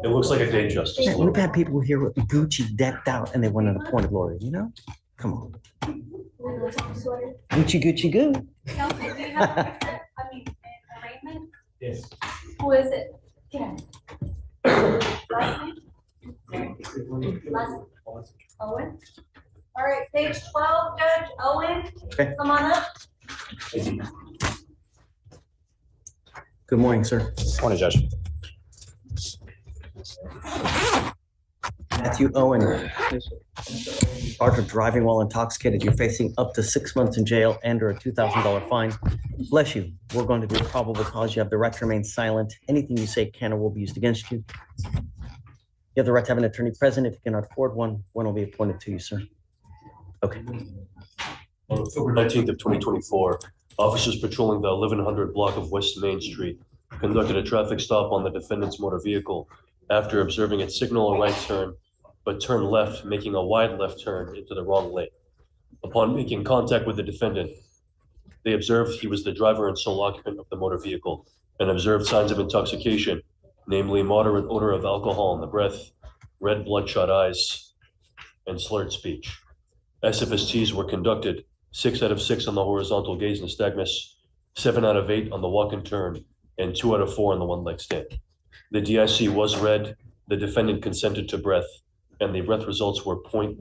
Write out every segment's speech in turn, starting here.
It looks like a day, Justice. Man, we've had people here with Gucci decked out and they want an appointed lawyer, you know? Come on. Gucci, Gucci, goo. No, do you have a consent, an arraignment? Yes. Who is it? Yeah. Last name? Owen? All right, page 12, Judge Owen, Okay. come on up. Good morning, sir. Morning, Judge. Matthew Owen. Charged with driving while intoxicated. You're facing up to 6 months in jail and or a $2,000 fine. Bless you. We're going to do probable cause. You have the right to remain silent. Anything you say can or will be used against you. You have the right to have an attorney present. If you cannot afford one will be appointed to you, sir. Okay. On October 19th of 2024, officers patrolling the 1100 block of West Main Street conducted a traffic stop on the defendant's motor vehicle after observing it signal a right turn, but turn left, making a wide left turn into the wrong lane. Upon making contact with the defendant, they observed he was the driver and sole occupant of the motor vehicle and observed signs of intoxication, namely moderate odor of alcohol in the breath, red bloodshot eyes, and slurred speech. SFSTs were conducted, 6 out of 6 on the horizontal gaze nystagmus, 7 out of 8 on the walk and turn, and 2 out of 4 on the one-leg stand. The DIC was read, the defendant consented to breath, and the breath results were 0.114,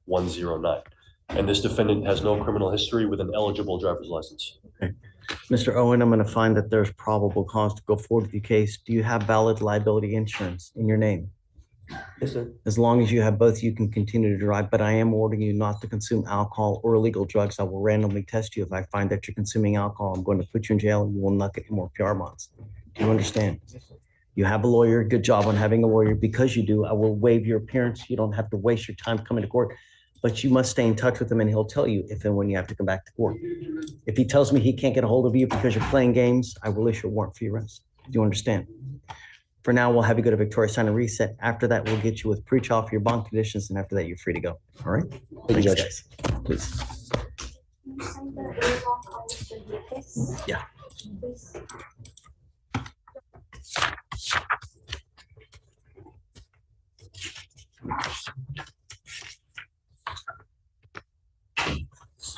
0.109. And this defendant has no criminal history with an eligible driver's license. Okay. Mr. Owen, I'm going to find that there's probable cause to go forward with your case. Do you have valid liability insurance in your name? Yes, sir. As long as you have both, you can continue to drive, but I am ordering you not to consume alcohol or illegal drugs. I will randomly test you. If I find that you're consuming alcohol, I'm going to put you in jail and you will not get more PR bonds. Do you understand? You have a lawyer. Good job on having a lawyer. Because you do, I will waive your appearance. You don't have to waste your time coming to court, but you must stay in touch with him and he'll tell you if and when you have to come back to court. If he tells me he can't get a hold of you because you're playing games, I will issue a warrant for your arrest. Do you understand? For now, we'll have you go to Victoria, sign a reset. After that, we'll get you with pre-trial for your bond conditions, and after that, you're free to go. All right? Thank you, Judge. Guys. Please. Yeah.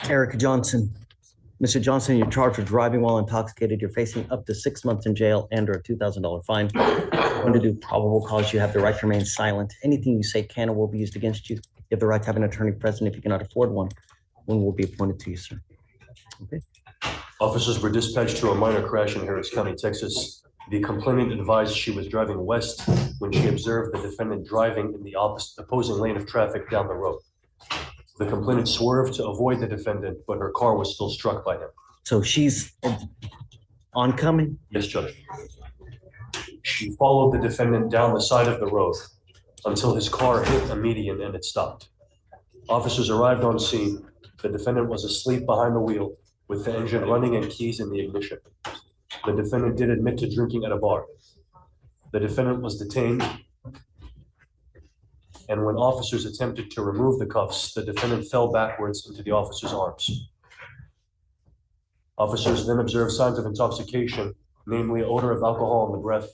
Eric Johnson. Mr. Johnson, you're charged with driving while intoxicated. You're facing up to 6 months in jail and or a $2,000 fine. Going to do probable cause. You have the right to remain silent. Anything you say can or will be used against you. You have the right to have an attorney present. If you cannot afford one will be appointed to you, sir. Okay. Officers were dispatched to a minor crash in Harris County, Texas. The complainant advised she was driving west when she observed the defendant driving in the opposing lane of traffic down the road. The complainant swerved to avoid the defendant, but her car was still struck by him. So she's oncoming? Yes, Judge. She followed the defendant down the side of the road until his car hit a median and it stopped. Officers arrived on scene. The defendant was asleep behind the wheel with the engine running and keys in the ignition. The defendant did admit to drinking at a bar. The defendant was detained, and when officers attempted to remove the cuffs, the defendant fell backwards into the officer's arms. Officers then observed signs of intoxication, namely odor of alcohol in the breath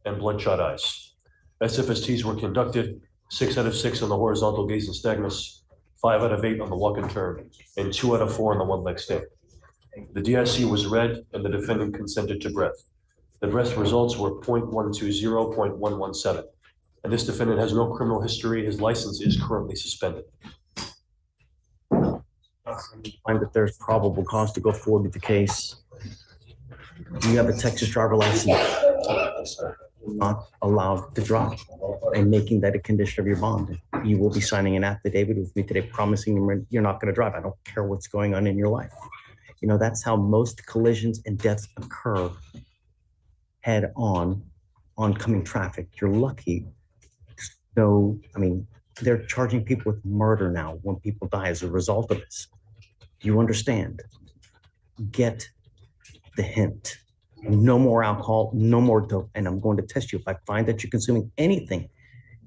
and bloodshot eyes. SFSTs were conducted, 6 out of 6 on the horizontal gaze nystagmus, 5 out of 8 on the walk and turn, and 2 out of 4 on the one-leg stand. The DIC was read and the defendant consented to breath. The breath results were 0.120, 0.117. And this defendant has no criminal history. His license is currently suspended. Find that there's probable cause to go forward with the case. Do you have a Texas driver license? You're not allowed to drive, and making that a condition of your bond. You will be signing an affidavit with me today promising you're not going to drive. I don't care what's going on in your life. You know, that's how most collisions and deaths occur head on oncoming traffic. You're lucky. So, I mean, they're charging people with murder now when people die as a result of this. Do you understand? Get the hint. No more alcohol, no more dope. And I'm going to test you. If I find that you're consuming anything,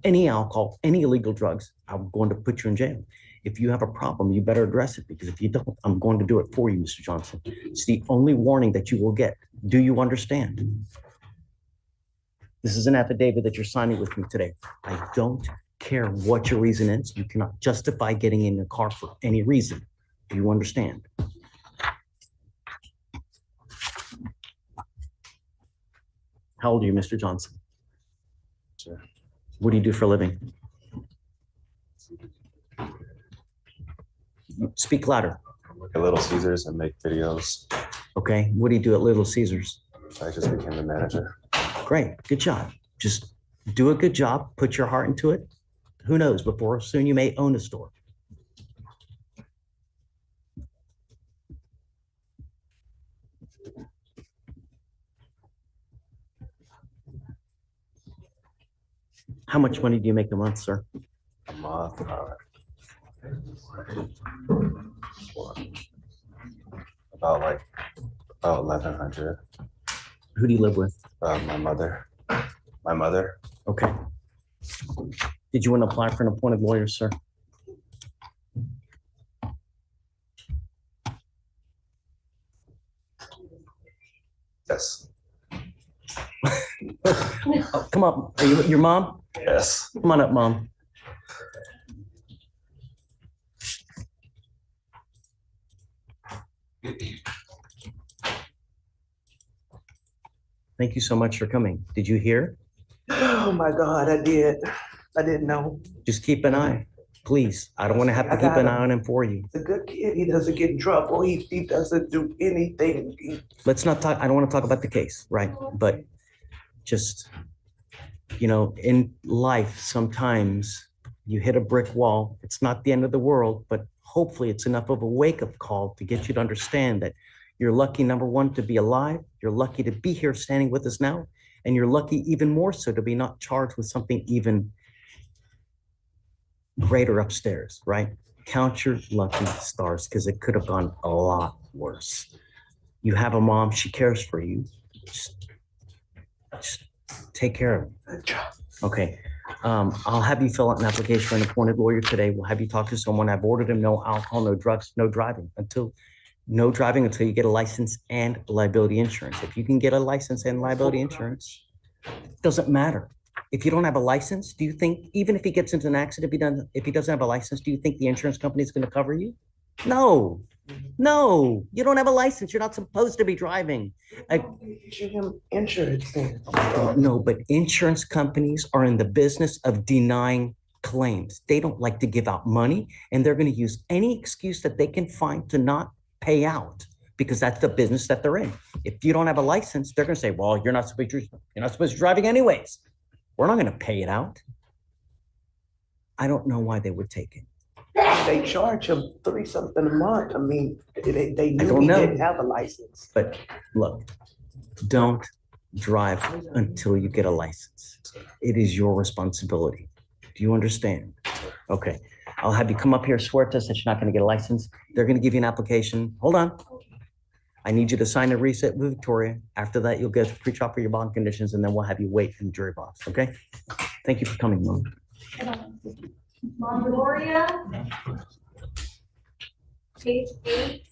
any alcohol, any illegal drugs, I'm going to put you in jail. If you have a problem, you better address it, because if you don't, I'm going to do it for you, Mr. Johnson. It's the only warning that you will get. Do you understand? This is an affidavit that you're signing with me today. I don't care what your reason is. You cannot justify getting in the car for any reason. Do you understand? How old are you, Mr. Johnson? Sure. What do you do for a living? Speak louder. Work at Little Caesars and make videos. Okay. What do you do at Little Caesars? I just became the manager. Great. Good job. Just do a good job. Put your heart into it. Who knows? Before soon you may own a store. How much money do you make a month, sir? A month. About 1,100. Who do you live with? My mother. My mother. Okay. Did you want to apply for an appointed lawyer, sir? Yes. Oh, come up. Are you your mom? Yes. Come on up, Mom. Thank you so much for coming. Did you hear? Oh my God, I did. I didn't know. Just keep an eye, please. I don't want to have to I keep got an him. eye on him for you. He's a good kid. He doesn't get in trouble. He doesn't do anything. Let's not talk. I don't want to talk about the case, right? But just, in life, sometimes you hit a brick wall. It's not the end of the world, but hopefully it's enough of a wake-up call to get you to understand that you're lucky, number one, to be alive. You're lucky to be here standing with us now. And you're lucky even more so to be not charged with something even greater upstairs, right? Count your lucky stars because it could have gone a lot worse. You have a mom, she cares for you. Just take care of it. Okay. I'll have you fill out an application for an appointed lawyer today. We'll have you talk to someone. I've ordered him no alcohol, no drugs, no driving until you get a license and liability insurance. If you can get a license and liability insurance, it doesn't matter. If you don't have a license, do you think, even if he gets into an accident, if he doesn't have a license, do you think the insurance company is going to cover you? No, you don't have a license. You're not supposed to be driving. Issue him insurance then. No, but insurance companies are in the business of denying claims. They don't like to give out money, and they're going to use any excuse that they can find to not pay out because that's the business that they're in. If you don't have a license, they're going to say, well, you're not supposed to be driving anyways. We're not going to pay it out. I don't know why they would take it. They charge him $3 something a month. I mean, they knew don't he know. didn't have a license. But look, don't drive until you get a license. It is your responsibility. Do you understand? Okay. I'll have you come up here, swear to us that you're not going to get a license. They're going to give you an application. Hold on. I need you to sign a reset with Victoria. After that, you'll get pre-trial for your bond conditions, and then we'll have you wait in the jury box, okay? Thank you for coming, Mom. Longoria. Page 8.